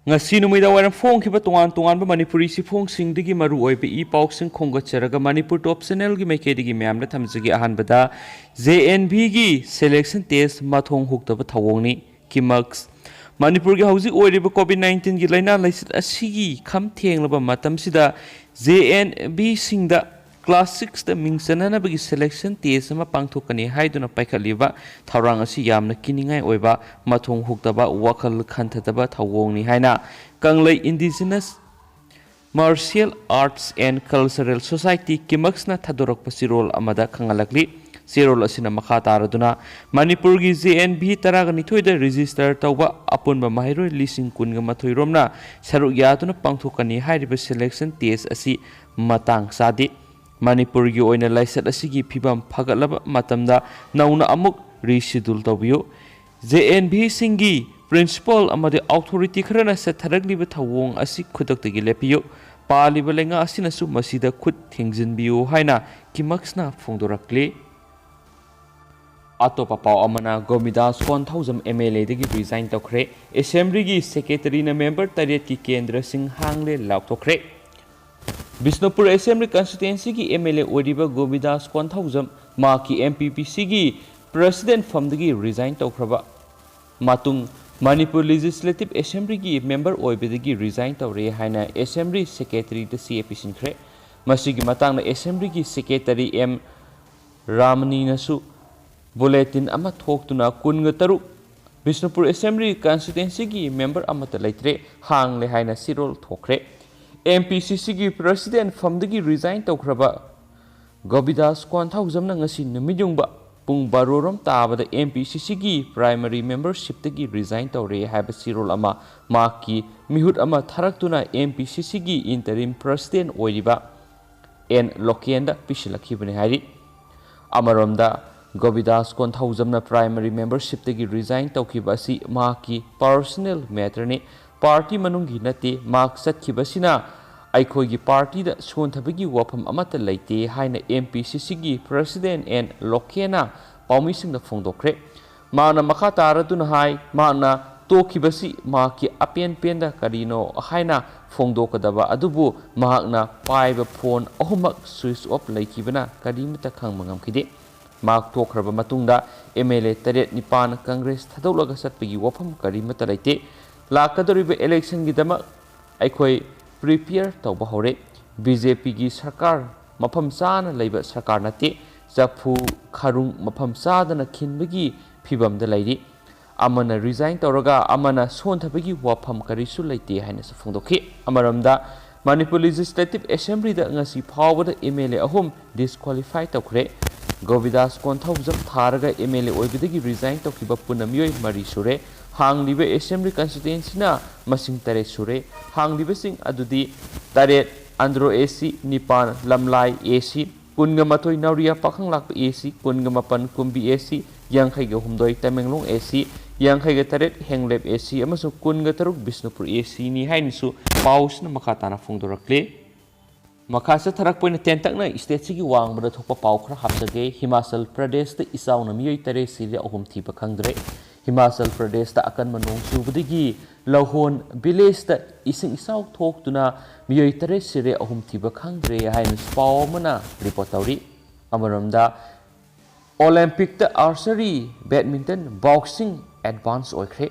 ngasi numida waram phong khiba tongan manipuri si phong sing digi maru oibe I pauk sing khonggacharaga manipur top channel gi maike digi myam na thamjigi ahan bada JNB gi selection test mathong huktaba thawongni kimax manipur gi hauji oiriba covid-19 gi laina laisit asigi kham thenglaba matam sida JNB singda class 6 da mingsanana bagi selection test ama pangthokani haiduna paikhaliba thaurang asi yamna kiningai oiba mathong huktaba wakal khanthataba thawongni haina kanglei indigenous martial arts and cultural society kimaxna thadorak pasirol amada khangalakli sirol asina makha taraduna manipur gi JNB taragani thoida register tawba apunba mahairoi lising kunga mathoi romna saruk yatuna pangthokani hairiba selection test asi matang sadi manipur gi oina laisat asigi phibam phagalaba matamda nauna amuk reschedule tawbiyo JNB singi principal amade authority kharana satharagli thawong asi khudaktagi lepiyo paliba lenga asina su masida khut thingjinbiyo haina kimaxna phongdorakle Atopa pau amana Gomidas 1000 MLA dagi resign tokre assembly gi secretary na member tariat ki kendra singh hangle laktokre Bisnupur Assembly constituency ki MLA oriba Gomidas 1000 ma ki MPPC gi president from dagi resign tokraba matung Manipur Legislative Assembly ki member oibedagi resign tawre haina assembly secretary the CAP sinkre masigi matang na assembly ki secretary M Ramani nasu bulletin ama thoktuna kunga taru Bisnupur Assembly constituency ki member amata laitre hangle haina sirol thokre MPCC ki president famdagi resign tawkraba Gobidas 1000 na ngasi numijungba pung barorom tabada MPCC ki primary membership tagi resign tawre haiba sirol ama maki mihut ama tharaktuna MPCC ki interim president oiriba N Lokenda pisilakibani hari amaromda Gobidas 1000 na primary membership tagi resign tawkiba si maki personal matter ni party manungi nate mak satkibasina aikhoigi party da sonthabagi wafam amata laite haina MPCC gi president and Lokena paumising na phongdokre mana makha taraduna hai mana tokibasi maki apen penda karino haina phongdokadaba adubu mahakna paiba phone ahumak switch off laikibana karimata khangmangam khide mak tokraba matungda MLA taret nipan congress thadolaga satpagi wafam karimata laite lakadoriba election gi dama aikhoi prepare tawba hore BJP gi sarkar mafam sana leiba sarkar nate jafu kharung mafam sadana khinbagi phibam da lairi amana resign tawraga amana sonthabagi wafam karisu laite haina sa phongdokhi amaramda Manipur Legislative Assembly da ngasi phawada MLA ahum disqualify tawkhre Govidas 1000 tharaga MLA oibidagi resign tawkiba punamiyoi mari sure hanglibe assembly constituency na masing tare sure hanglibe sing adudi tare andro AC nipan lamlai AC kunga matoi nauria pakhang lak AC kunga mapan kumbi AC yangkhai ga humdoi tamenglong AC yangkhai ga tare henglep AC amasu kunga taruk Bisnupur AC ni hainisu paus na makatana phongdorakle Makasa tharak poina tentakna state sigi wangbada thokpa pau khra hapsage Himachal Pradesh da isauna miyoi tare siri ahum thiba khangdre Himachal Pradesh da akan manong subudigi lahon village da ising isaw thoktuna miyoi tare siri ahum thiba khangdre haina pau mana report tawri amaramda Olympic da archery badminton boxing advance oikre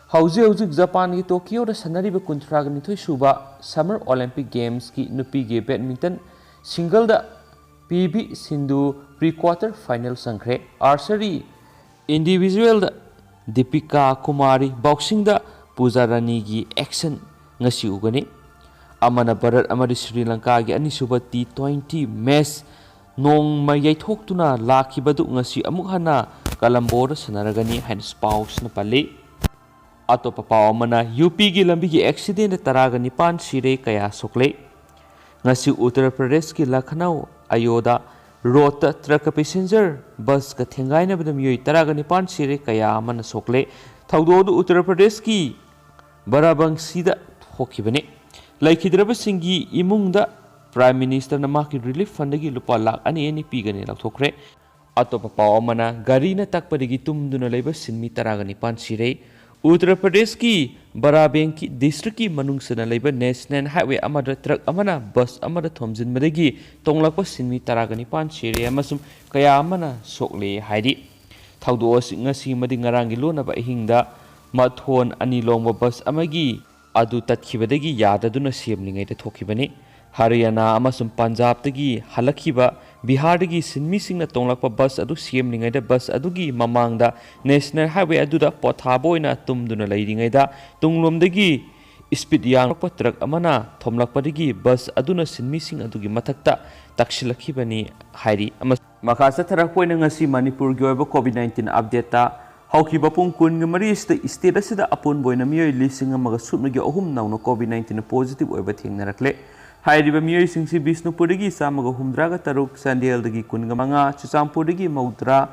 Hauzi Japan ki Tokyo da sanariba kuntragani thoi suba Summer Olympic Games ki nupi ge badminton single da PV Sindhu pre-quarter final sangkre archery individual da Deepika Kumari boxing da Pooja Rani gi action ngasi ugani amana Bharat amari Sri Lanka gi anisuba T20 match nong mayai thoktuna lakhibadu ngasi amuk hana Colombo da sanaragani hain spouse na pali Atopa pau mana UP gi lambi gi accident taraga nipan sire kaya sokle ngasi Uttar Pradesh ki Lucknow Ayoda road truck passenger bus ka thengai na badam yoi taraga nipan sire kaya mana sokle thaudo Uttar Pradesh ki Barabangsi da hokibane laikhidraba singi imungda prime minister na maki relief fund gi lupa lakh ani pigane lathokre Atopa pau mana gari na takpadigi tumduna leiba sinmi taraga nipan sire Uttar Pradesh ki Baraben ki district ki manungsana laiba national highway amada truck amana bus amada thomjin madagi tonglakpa sinmi taragani pan sire amasum kaya amana sokle haidi thaudo ngasi madi ngarangi lonaba hingda mathon ani longba bus amagi adu tatkibadagi yadaduna semlingai da thokibani Haryana amasum Punjab tagi halakhiba Bihar dagi sinmi singna tonglakpa bus adu semlingai da bus adugi mamangda national highway aduda pothaboina tumduna leiringai da tunglom dagi speed yanglakpa truck amana thomlakpa dagi bus aduna sinmi sing adugi mathakta takshilakibani hairi makasa tharakpoina ngasi Manipur gi oiba COVID-19 update ta haukiba pung kun ngi mari state asida apun boina miyoi lising amaga subnagi ahum nawna COVID-19 positive oiba thengnarakle Hairiba miyoi singsi Bisnupurigi samaga humdraga taruk Sandialdagi kunga manga Chusampurigi maudra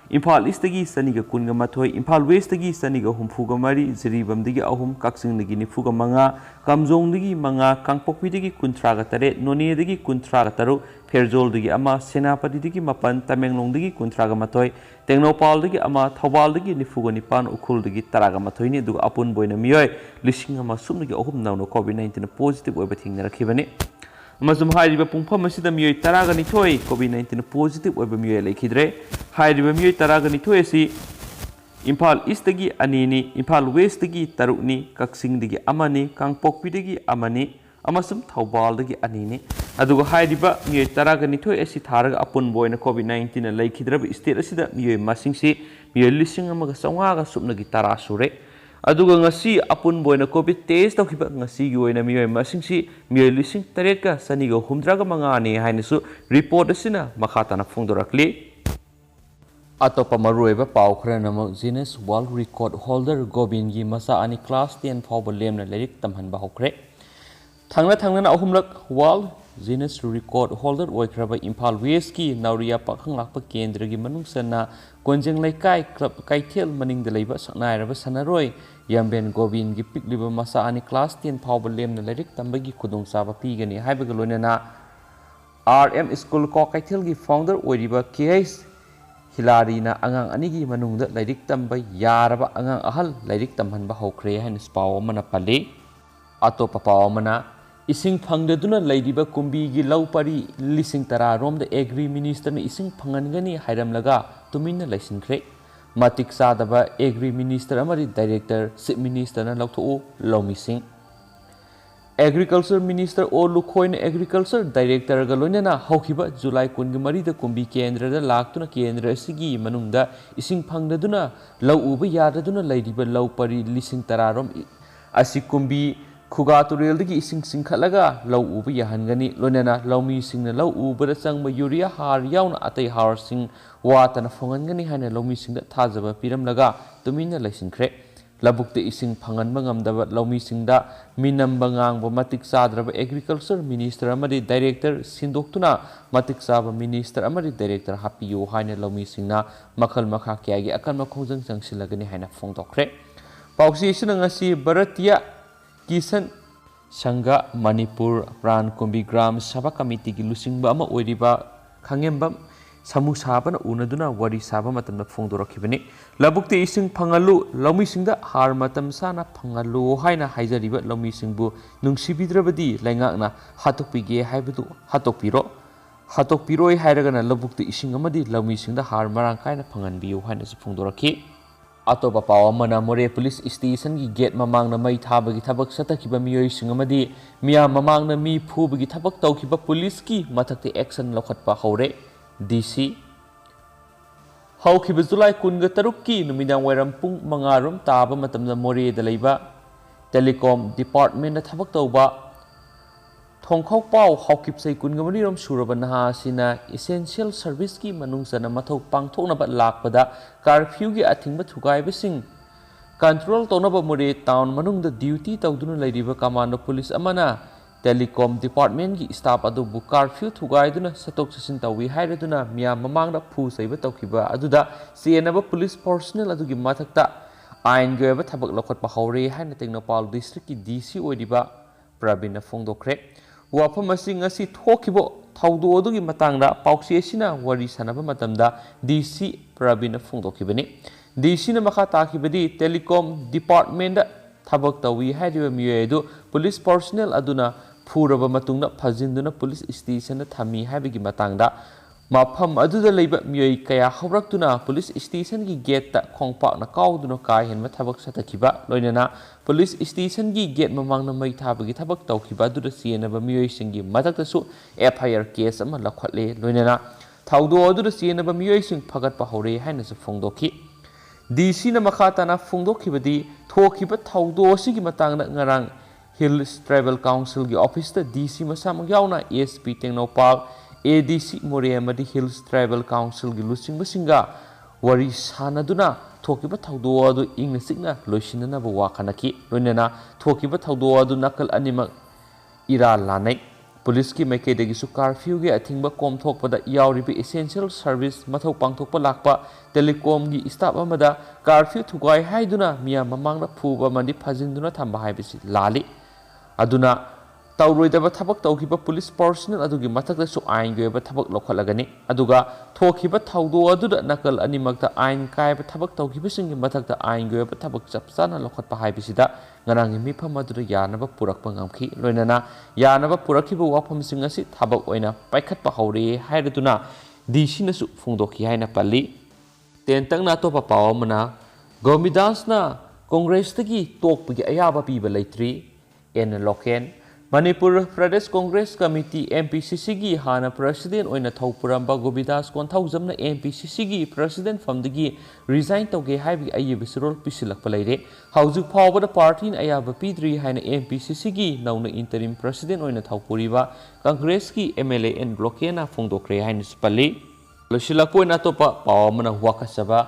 Imphal Eastagi saniga kunga mathoi Imphal Westagi saniga humfuga mari Ziribamdagi ahum Kaksingdagi nifuga manga Kamjongdagi manga Kangpokpidagi kuntraga tare Nonedagi kuntraga taruk Ferjoldagi ama Senapatidagi mapan Tamenglongdagi kuntraga mathoi Tengnoupaldagi ama Thaobaldagi nifuga nipan Ukhuldagi taraga mathoi ni duga apun boina miyoi lising ama sumnagi ahum nawna COVID-19 positive oiba thingnarakibani Amazum hairiba pungpham asida miyoi taraga nithoi COVID-19 positive oiba miyoi lekhidre hairiba miyoi taraga nithoi asi Imphal East dagi anini Imphal West dagi tarukni Kaksing dagi amani Kangpokpi dagi amani amasum Thaobal dagi anini aduga hairiba miyoi taraga nithoi asi tharaga apun boina COVID-19 lekhidra state asida miyoi masingsi miyoi lising amaga sawnga ga subnagi tara sure aduga ngasi apun boina covid test tawkiba ngasi gi oina miyoi masingsi miyoi lising taret ka saniga humdraga mangani hainasu report asina makhatana phongdorakli atopa maruiba paw khara namo Guinness World Record holder Gobin gi masa ani class 10 fawba lemna lerik tamhanba hokre thangna ahumlak World Guinness Record holder oikraba Imphal West ki Nauria pakhanglakpa kendra gi manungsana Konjeng Laikai Club Kaithel maningda leiba saknairaba sanaroi Yamben Gobin gi pikliba masa ani class 10 fawba lemna lerik tambagi khudong saba pigani haibaga loinana RM School ko Kaithel gi founder oiriba KH Hilari na angang anigi manungda lerik tamba yaraba angang ahal lerik tamhanba hokre hain spaw mana pali atopa paw mana Ising phangdaduna leidiba kumbi gi laupari lising tara romda agri minister na ising phangangani hairamlaga tuminna laisinkhre matik sadaba agri minister amari director chief minister na lautho lomising agriculture minister o lukhoin agriculture director ga loinana haukiba July 13 da kumbi kendra da laktuna kendra sigi manungda ising phangdaduna lau uba yadaduna leidiba laupari lising tara rom asi kumbi Khuga turel dagi ising singkhalaga lau uba yahangani loinana laumi singna lau uba da changba urea har yauna atai har sing watana phongangani haina laumi singda thajaba piramlaga tumina laisinkhre labukte ising phanganba ngamdaba laumi singda minamba ngangba matik sadraba agriculture minister amadi director sindoktuna matik saba minister amadi director hapiyo haina laumi singna makhal makha kyagi akan makhongjang changsilagani haina phongdokre pausi isina ngasi Bharatiya Kisan Sangha Manipur Pran Kumbi Gram Sabha Committee ki lusingba ama oiriba khangembam samu sabana unaduna wari saba matamna phongdorakibani labukte ising phangalu laumi singda har matam sana phangalu haina haijariba laumi singbu nungsibidrabadi laingakna hatokpige haibudu hatokpiroi hairagana labukte ising amadi laumi singda har marang kaina phanganbiu haina phongdoraki Atopa paw mana More police station gi gate mamang na mai thabagi thabak satakhiba miyoi singamadi miya mamang na mi phubagi thabak tawkhiba police ki mathakte action lokhatpa hore DC haukiba July 13 ki numidang wairam pung mangarum taba matamna More da leiba telecom department na thabak tawba Thongkhau pau haukip sai kungamani rom suraba naha sina essential service ki manungsana mathau pangthokna ba lakpada curfew gi athingba thugai besing control tonaba More town manungda duty tawduna leiriba commando police amana telecom department gi staff adu bu curfew thugai duna satok sasin tawi hairaduna miya mamangda phu saiba tawkiba aduda senaba police personnel adu gi mathakta ain goeba thabak lokhatpa hore haina Tengnoupal district ki DC oidiba Pravina phongdokre wafam asing asi thokibo thaudo adugi matangda pausi asina wari sanaba matamda DC Pravina phongdokibani DC na makha takibadi telecom department thabak tawi hairiba miyoi adu police personnel aduna phuraba matungna phajinduna police station na thami haibigi matangda mafam aduda leiba miyoi kaya hawraktuna police station gi gate ta khongpa na kauduna kai henma thabak satakhiba loinana police station gi gate mamangna mai thabagi thabak tawkhiba aduda sienaba miyoi singi matakta su FIR case ama lakhatle loinana thaudo aduda sienaba miyoi sing phagat pa hore haina su phongdokhi DC na makhatana phongdokhibadi thokhiba thaudo sigi matangna ngarang Hills Tribal Council gi office ta DC masam yauna SP Tengnoupal ADC Moriamadi Hills Tribal Council gi lusing basinga wari sanaduna thokiba thaudo adu ingna signa loisinana ba wakhanaki loinana thokiba thaudo adu nakal animak ira lanai police ki maikei su curfew gi athingba kom thokpada yauribi essential service mathau pangthokpa lakpa telecom gi staff amada curfew thugai haiduna miya mamangna phuba mandi phajinduna thamba haibisi lali aduna tauroidaba thabak tawkhiba police personnel adugi mathakta su ain goeba thabak lokhalagani aduga thokhiba thaudo aduda nakal animakta ain kaiba thabak tawkhiba singi mathakta ain goeba thabak chapsana lokhatpa haibisida nganangi mifam aduda yanaba purakpa ngamkhi loinana yanaba purakhiba wafam singasi thabak oina paikhatpa hore hairaduna DC na su phungdokhi haina palli tentangna topa pawamana Gomidasna Congress tagi tokpagi ayaba piba leitri en loken Manipur Pradesh Congress Committee MPCC gi hana president oina thopuramba Gobidas 1000 na MPCC gi president famdagi resign tawge haibi ayibi sirol pisilakpa leire haujuk phawbada party na ayaba pidri haina MPCC gi nauna interim president oina thopuriba Congress ki MLA en blokena phongdokre haina spalli losilakpoina topa pawamana wakasaba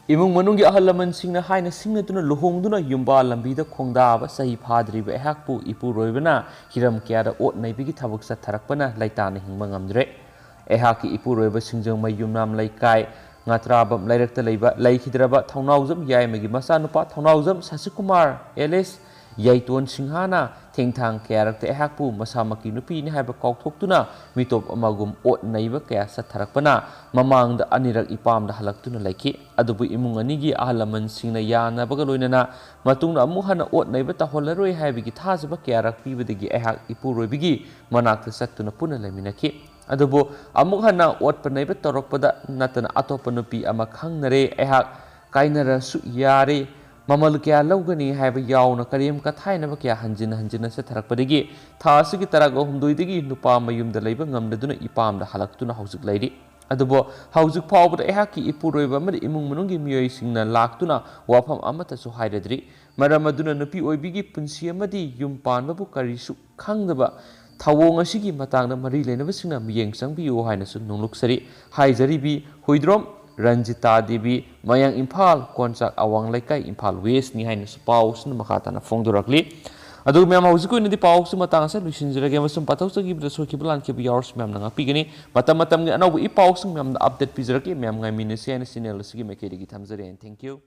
imung manungi ahalaman singna haina singna tuna luhongduna yumba lambida khongdaba sahi phadriba ehakpu ipu roibana hiram kyada ot naibigi thabak sa tharakpana laitana hingma ngamdre ehaki ipu roiba singjang mai yumnam laikai ngatrabam lairakta leiba laikhidraba thaunaujam yaimagi masa nupa thaunaujam Sasikumar Alice Yaiton Singhana thengthang kyarakta ehakpu masamaki nupi ni haiba kaukthokuna mitop amagum ot naiba kya sa tharakpana mamangda anirak ipamda halaktuna laiki adubu imung anigi ahalaman singna yana baga loinana matungna amu hana ot naiba taholaroi haibigi thajaba kyarak pibadagi ehak ipuroibigi manakta sattuna puna leminaki adubu amu hana ot panaiba torokpada natana atopa nupi ama khangnare ehak kainara su yare mamal kya lawgani haiba yauna kariem ka thainaba kya hanjina se tharakpadagi thasigi taraga humdoidagi nupa mayumda leiba ngamdaduna ipamda halaktuna haujuk leiri adubo haujuk phawbada ehaki ipuroiba amadi imung manungi miyoi singna laktuna wafam amata su hairadri maramaduna nupi oibigi punsi amadi yumpanbabu karisu khangdaba thawong asigi matangna mari lenaba singna miyeng sangbiyo haina su nungluksari haijaribi huidrom Ranjita Devi Mayang Impal Konsak Awang Laikai Impal West ni haina su paus na makatana phongdorakli adu mem hausiku ni paus su matang sa lusinjrage masum patawsagi bra sokiblan ke biars mem nanga pigani matam ngi anaw i paus mem update pizrake mem ngai minesian sinel sigi mekedi gi thamjare and thank you